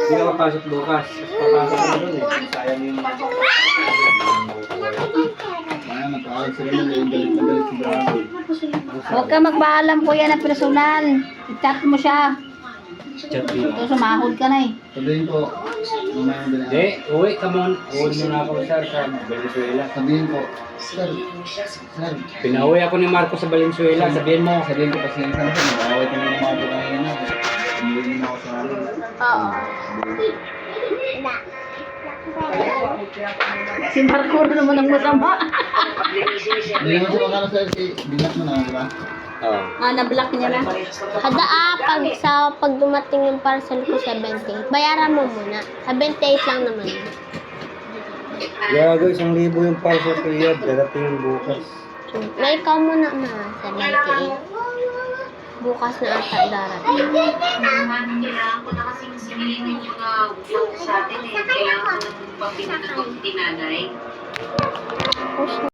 Hindi ako papasok bukas. Tapos papasok ko doon eh. Sayang yung Kaya nagkakaroon sila ng galit na galit si Grabe. Huwag ka magpaalam kuya na personal. I-chat mo siya. chat dito. Ito sumahod ka na eh. Sabihin ko, mamaya mo din Hindi, uwi ka mo. Uwi mo na ako sir sa Valenzuela. Sabihin ko, sir, Pinauwi ako ni Marco sa Valenzuela. Sabihin mo. sabihin ko pasensya na siya, nag-away kami ng mga kanina na. Umuwi na ako sa amin. Oo. Si Marco naman ang masama. Hindi naman siya makano sir, binat mo na, di ba? Oo. Na-block niya na. Pag dumating yung parcel ko 78, bayaran mo muna. 78 lang naman. Gago, 1,000 yung parcel ko yan. Darating yung bukas. May ikaw muna ma, 78. Bukas na ata darating. Kailangan ko na kasing singilin yung mga work sa atin eh. Kailangan ko na pang tinanay.